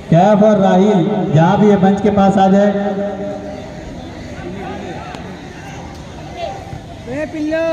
कैफ और राहिल जहाँ भी ये मंच के पास आ जाए। पिल्लो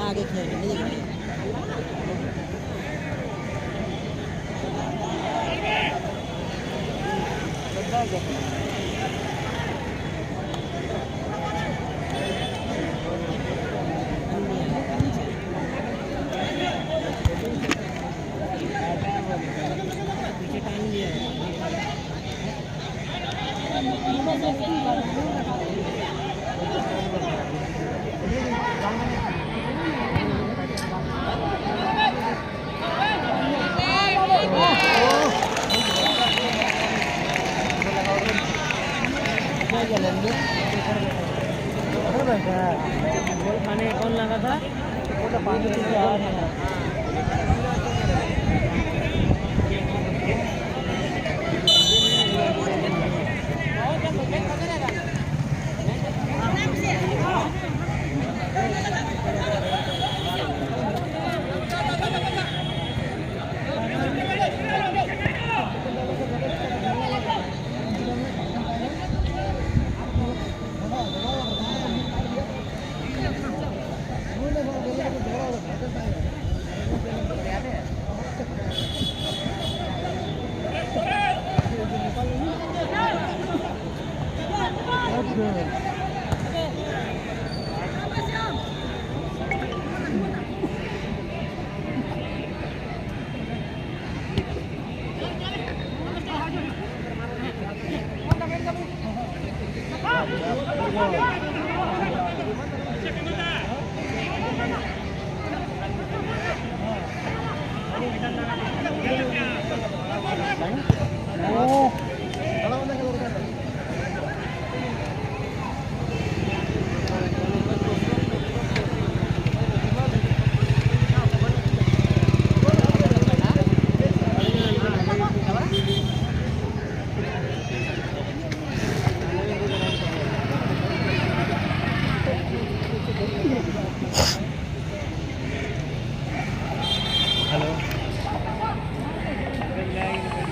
आगे खेल खाने कौन लगा था? पानी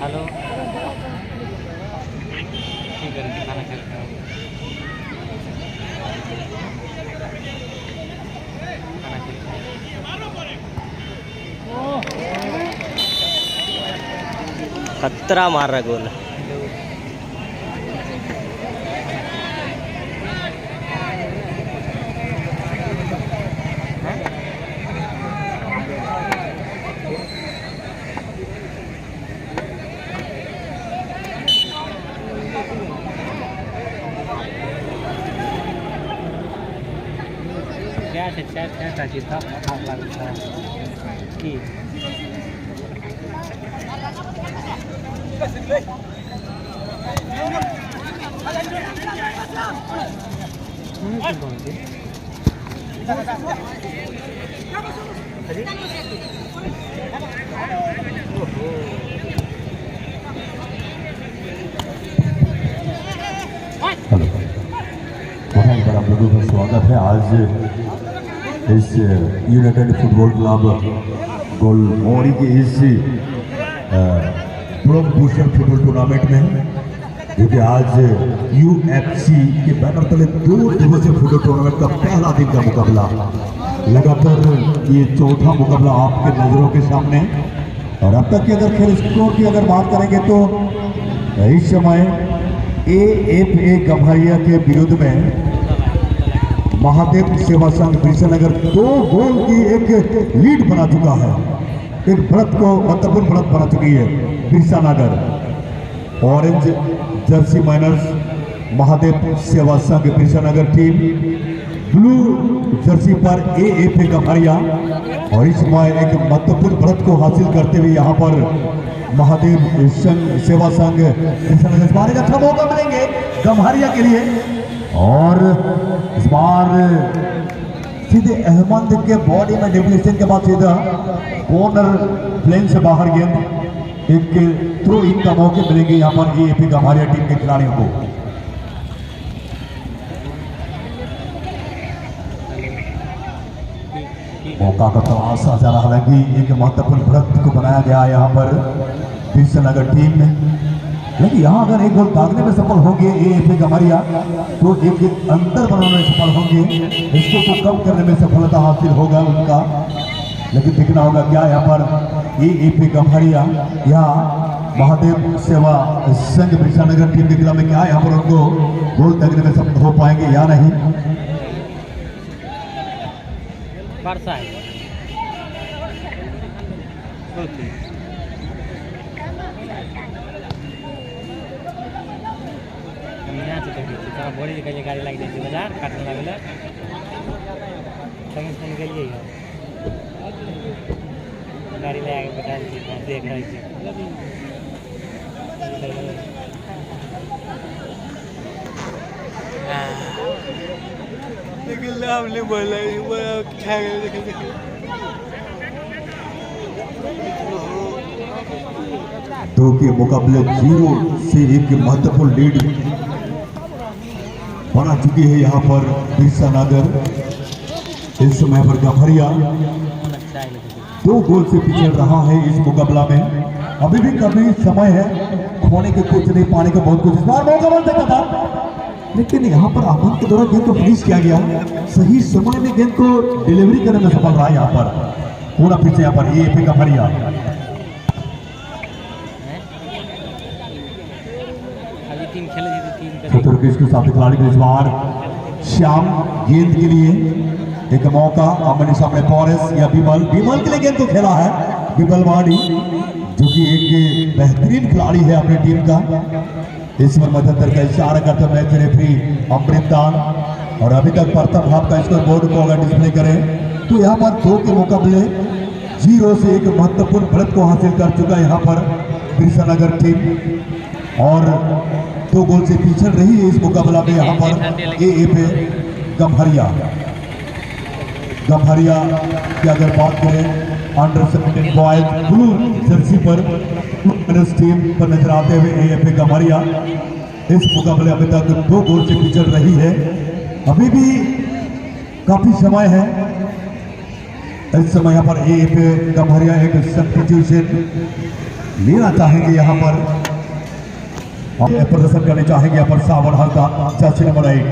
हेलो ठीक है खाना खेलते हैं खतरा मार रहा गोल क्या चीज था कि बहुत बड़ा आप लोगों का स्वागत है। आज इस यूनाइटेड फुटबॉल क्लब गोलमोरी के इस प्रो बूस्टर फुटबॉल टूर्नामेंट में, जो कि आज UFC के बैनर तले 2 दिवसीय फुटबॉल टूर्नामेंट का पहला दिन का मुकाबला, लगातार ये चौथा मुकाबला आपके नज़रों के सामने। और अब तक की अगर खेल स्कोर की अगर बात करेंगे तो इस समय AFA गम्हरिया के विरुद्ध में महादेव सेवा संघ बिरसानगर 2 गोल की एक लीड बना चुका है। एक बढ़त को महत्वपूर्ण बढ़त बना चुकी है Birsanagar. Orange jersey miners Mahadev Seva Sangh Birsanagar team, blue jersey पर AFA गम्हरिया। और इस समय एक महत्वपूर्ण बढ़त को हासिल करते हुए यहाँ पर महादेव सेवा संघ बिरसानगर इस बार एक अच्छा मौका मिलेंगे गम्हरिया के लिए। और इस बार सीधे अहमद के बॉडी में डिप्लेशन के बाद सीधा कॉर्नर प्लेन से बाहर गेंद, एक थ्रो इन का मौके मिलेंगे यहाँ पर AFA गम्हरिया टीम के खिलाड़ियों को। मौका का तलाश जा रहा, हालांकि एक महत्वपूर्ण बढ़त को बनाया गया यहाँ पर बिरसानगर टीम में। लेकिन यहाँ अगर एक गोल दागने में सफल होंगे AFA गम्हरिया तो एक अंतर बनाने में सफल होंगे, इसको तो कम करने में सफलता हासिल होगा उनका। लेकिन देखना होगा क्या यहाँ पर AFA गम्हरिया या महादेव सेवा संघ बिरसानगर टीम के खिलाफ में क्या यहाँ पर उनको गोल दागने में सफल हो पाएंगे या नहीं। बड़ी कहीं गाड़ी लग जाती है बाजार काटने लगे संग संग गई गाड़ी ले आके बैठा देख रही थी। लेकिन हमने बोला दो के मुकाबले 0 से 1 की महत्वपूर्ण लीड बना चुकी है यहाँ पर बिरसानगर। इस समय पर गम्हरिया 2 गोल से पिछड़ रहा है इस मुकाबला में। अभी भी काफी समय है, खोने के कुछ नहीं, पाने का बहुत कुछ। इस बार मौका बन सकता था, लेकिन यहाँ पर आमन के द्वारा गेंद को फिनिश किया गया, सही समय में गेंद को डिलीवरी करने में सफल रहा यहाँ पर पूरा पीछे यहाँ पर AFA गम्हरिया। के साथ खिलाड़ी के इस बार श्याम गेंद के लिए एक मौका, आमने सामने पॉरेस या बिमल के लिए गेंद को खेला है बिमल वाड़ी, जो कि एक बेहतरीन खिलाड़ी है अपनी टीम का। इस पर मध्यंतर का इशारा करते हुए मैच रेफरी अमृतदान। और अभी तक प्रथम हाफ का स्कोर बोर्ड को अगर डिस्प्ले करें तो यहाँ पर 2 के मुकाबले 0 से 1 महत्वपूर्ण बढ़त को हासिल कर चुका है यहाँ पर बिरसानगर टीम। और 2 गोल से पिछड़ रही है इस मुकाबला में यहाँ पर AFA गम्हरिया की अगर बात करें अंडर 17 बॉयज ब्लू जर्सी पर टीम पर नजर आते हुए AFA गम्हरिया इस मुकाबले अभी तक 2 गोल से पिछड़ रही है। अभी भी काफी समय है। इस समय यहाँ पर AFA गम्हरिया एक सब्स्टिट्यूशन लेना चाहेंगे, यहाँ पर प्रदर्शन करने चाहेंगे यहाँ पर सावन हल्का जर्सी नंबर 8।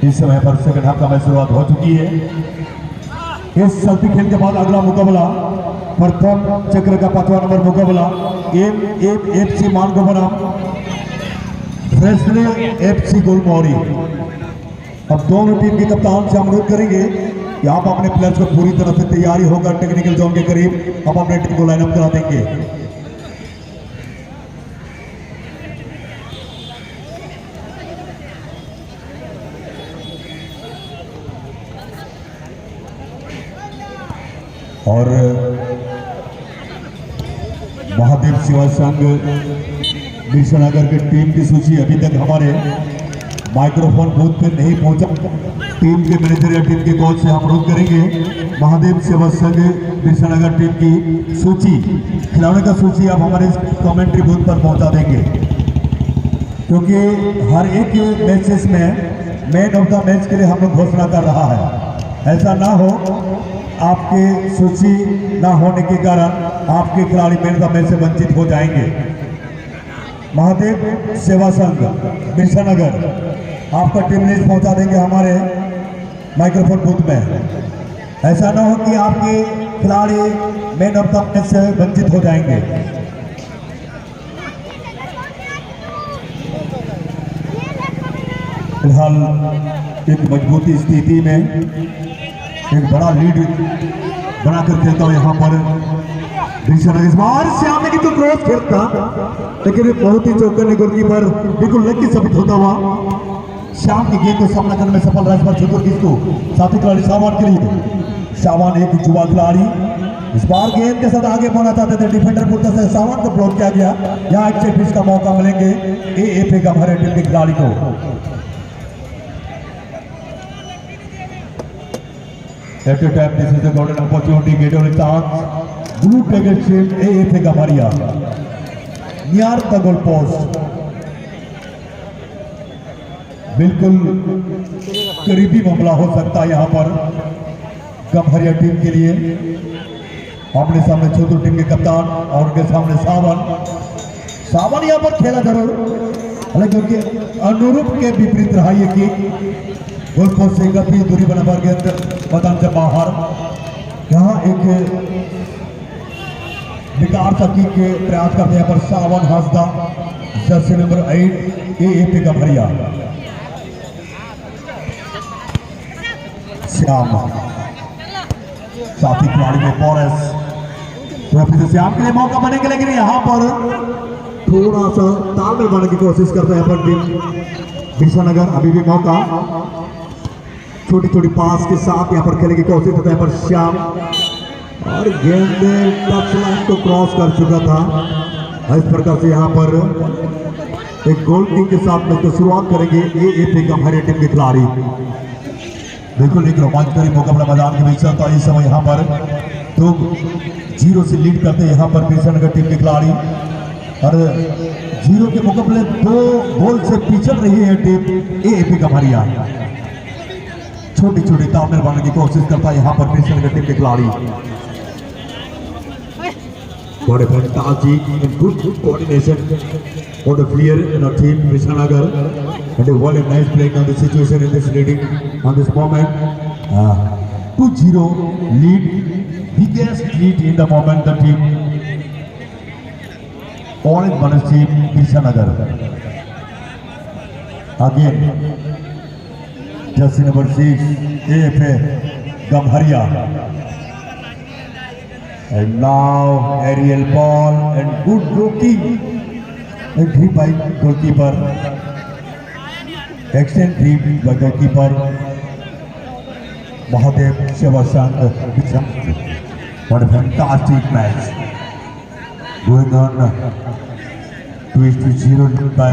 इस समय पर सेकंड हाफ का मैच शुरुआत हो चुकी है। इस चलती खेल के बाद अगला मुकाबला प्रथम चक्र का 5वां नंबर मुकाबला AFC मानगो बनाम फैसले FC गोलमोरी। अब दोनों टीम के कप्तान से अनुरोध करेंगे कि आप अपने प्लेयर्स को पूरी तरह से तैयारी होकर टेक्निकल जोन के करीब आप अपने टीम को लाइनअप करा देंगे। और महादेव सेवा संघ बिरसानगर की टीम की सूची अभी तक हमारे माइक्रोफोन बूथ पे नहीं पहुंचा। टीम के मैनेजर या टीम के कोच से हम अनुरोध करेंगे महादेव सेवा संघ बिरसानगर टीम की सूची, खिलाड़ियों का सूची आप हमारे कमेंट्री बूथ पर पहुंचा देंगे, क्योंकि हर एक मैचेस में मैन ऑफ द मैच के लिए हम लोग घोषणा कर रहा है। ऐसा ना हो, आपके सूची ना होने के कारण आपके खिलाड़ी मैन ऑफ द मैच से वंचित हो जाएंगे। महादेव सेवा संघ बिरसा नगर आपका टीम लिस्ट पहुंचा देंगे हमारे माइक्रोफोन बूथ में। ऐसा ना हो कि आपके खिलाड़ी मैन ऑफ द मैच से वंचित हो जाएंगे। फिलहाल एक मजबूती स्थिति में एक बड़ा लीड बनाकर खेलता हूं यहाँ पर इस बार श्याम ने तो क्रॉस खेलता, लेकिन बहुत ही चौकन्ने गोलकीपर बिल्कुल लकी साबित होता हुआ श्याम की गेंद को सामना करने में सफल रहा। इस बार छुटपुर किसको साथी खिलाड़ी सामान के लिए, सामान एक युवा खिलाड़ी इस बार गेंद के साथ आगे बढ़ना चाहते थे, डिफेंडर पुरता से सामान को ब्लॉक किया गया। यहाँ एक सेट पीस का मौका मिलेंगे एएफए का हमारे टीम के खिलाड़ी को। At a time, this is a golden opportunity. Get on the chance. Blue target shape AFA Gamaria near the goal post. बिल्कुल करीबी मामला हो सकता है यहाँ पर गम्हरिया टीम के लिए। आमने सामने छोटू टीम के कप्तान और उनके सामने सावन यहाँ पर खेला जरूर, हालांकि उनके अनुरूप के विपरीत रहा ये कि गोल पोस्ट से काफी दूरी बना पर गेंद मैदान से बाहर। यहाँ एक विकार सकी के प्रयास करते हैं पर Sawan Hansda jersey number 8 AFA Gamharia श्याम साथी खिलाड़ी में पॉरेस तो श्याम के लिए मौका बनेगा, लेकिन यहाँ पर थोड़ा सा तालमेल बनाने की कोशिश करते हैं पर टीम बिरसा नगर। अभी भी मौका छोटी छोटी पास के साथ यहाँ पर खेलने की कोशिश करते हैं पर श्याम और गेंद टच लाइन को क्रॉस कर चुका था। इस प्रकार से यहाँ पर एक गोल किक के साथ मैच की शुरुआत करेंगे एएफए गम्हरिया टीम के खिलाड़ी। बिल्कुल एक रोमांचकारी मुकाबला मैदान के बीच चलता है इस समय। यहाँ पर 2-0 से लीड करते हैं यहाँ पर बिरसा नगर टीम के खिलाड़ी और 0 के मुकाबले 2 गोल से पिछड़ रही है टीम एएफए गम्हरिया। छोटी छोटी तालमेल बनाने की कोशिश करता है यहाँ पर बिरसा नगर टीम के खिलाड़ी। What a fantastic and good coordination on the player in our team Birsha Nagar, and what a nice playing on the situation in this leading on this moment. 2-0 lead, biggest lead in the moment the team Orange Banners team Birsha Nagar. Again, jersey number 6 AFA Gambharia. And now aerial ball and good blocking and grip by goalkeeper. Excellent grip by goalkeeper Mahadev Shevasang. What a fantastic match going on. 2-0 by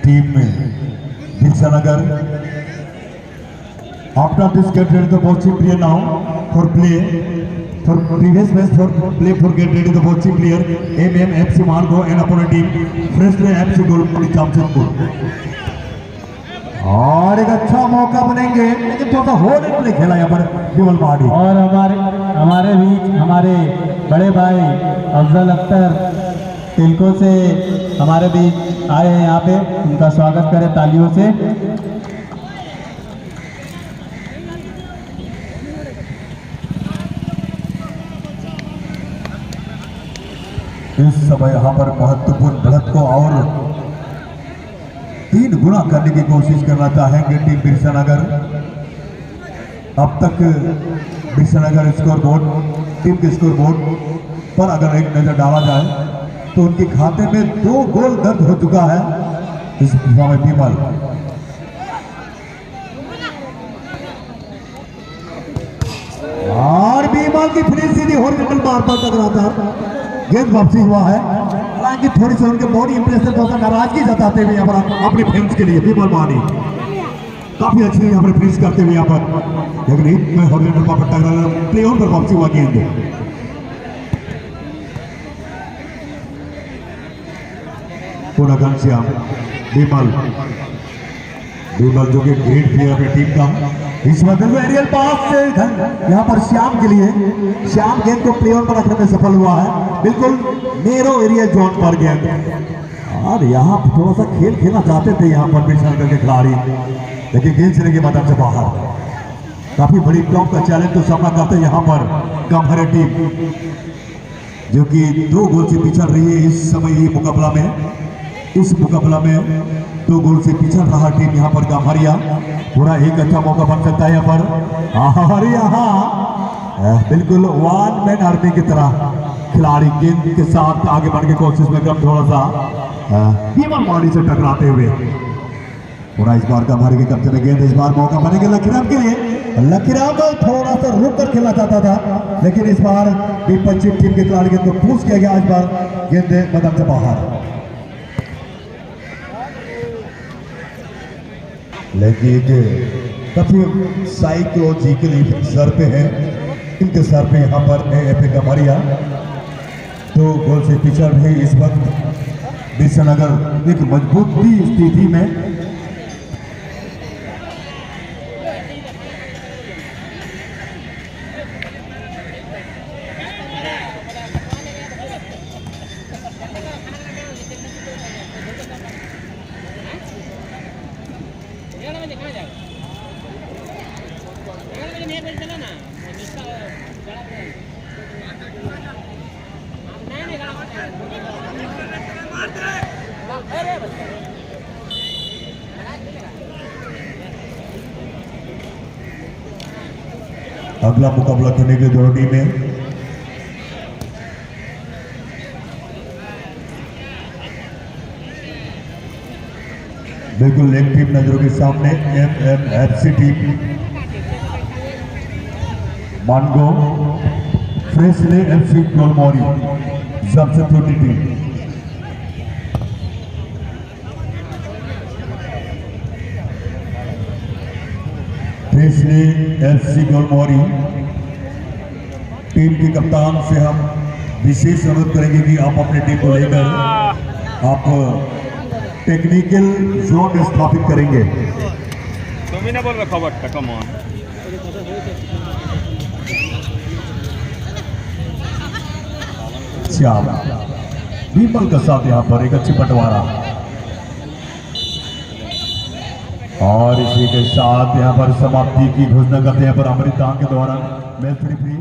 team Birsha Nagar. After this, get ready the watching player now for play. For previous match for play for get ready the watching player FC Margo and opponent team Freshly FC Golpuri Jamshedpur। और एक अच्छा मौका बनेंगे, लेकिन थोड़ा hold play खेला यहाँ पर विमल माडी। और हमारे बीच हमारे बड़े भाई अफजल अख्तर तिलको से हमारे बीच आए हैं, यहाँ पे उनका स्वागत करें तालियों से। इस समय यहाँ पर महत्वपूर्ण बढ़त को और 3 गुना करने की कोशिश करना चाहेंगे टीम बिरसा नगर। अब तक बिरसा नगर स्कोर बोर्ड टीम के स्कोर बोर्ड पर अगर एक नजर डाला जाए तो उनके खाते में 2 गोल दर्ज हो चुका है इस समय विमल। और विमल की फिनिश सीधी हॉरिजॉन्टल बार पर टकराता गेंद वापसी हुआ है। हालांकि थोड़ी सी उनके बॉडी इंप्रेशन बहुत नाराजगी जताते हुए यहाँ पर अपने फैंस के लिए विमल मानी काफी अच्छी यहाँ पर फिनिश करते हुए यहाँ पर, लेकिन हिट में हॉरिजॉन्टल बार पर टकरा प्ले ऑन पर वापसी हुआ गेंद। पूरा घनश्याम विमल जो कि ग्रेट प्लेयर अपनी टीम का इस वक्त एरियल पास से यहाँ पर श्याम के लिए, श्याम गेंद को प्ले ऑन पर रखने में सफल हुआ है, बिल्कुल नेरो एरिया जोन पर गेंद। और यहाँ थोड़ा सा खेल खेलना चाहते थे यहाँ पर बिशनगर के खिलाड़ी, लेकिन गेंद सिरे के मैदान से बाहर। काफी बड़ी टॉप का चैलेंज तो सामना करते हैं यहाँ पर गम्हरे टीम, जो कि 2 गोल से पिछड़ रही है इस समय। ये मुकाबला में, इस मुकाबला में 2 गोल से पिछड़ रहा टीम यहाँ पर गम्हरिया। पूरा एक अच्छा मौका बन सकता है यहाँ पर। और यहाँ बिल्कुल वन मैन आर्मी की तरह खिलाड़ी गेंद के साथ आगे बढ़ने की कोशिश में कम थोड़ा सा बीमल बॉडी से टकराते हुए। पूरा इस बार गम्हरी के कब्जे में गेंद, इस बार मौका बनेगा लकीराम के लिए। लकीराम थोड़ा सा रुक कर खेलना चाहता था, लेकिन इस बार भी पश्चिम टीम के खिलाड़ी गेंद को पुश किया गया। इस बार गेंद मैदान से बाहर, लेकिन काफी साइकोलॉजिकली सर पे है, इनके सर पे यहाँ पर एफ गम्हरिया 2 गोल से पिछड़ रहे इस वक्त बिशनगर एक मजबूत स्थिति में। अगला मुकाबला करने के दोनों टीमें बिल्कुल एक टीम नजरों के सामने MMFC टीम मानगो फ्रेशले FC गोलमोरी सबसे टीम। फ्रेशले FC गोलमोरी टीम के कप्तान से हम विशेष अनुरोध करेंगे कि आप अपनी टीम को लेकर आप टेक्निकल जोन स्थापित करेंगे। তুমি না বলবে খবরটা কেমন? श्याम बीमल का साथ यहाँ पर एक अच्छी बंटवारा, और इसी के साथ यहाँ पर समाप्ति की घोषणा करते हैं पर अमृता के द्वारा मैच फ्री।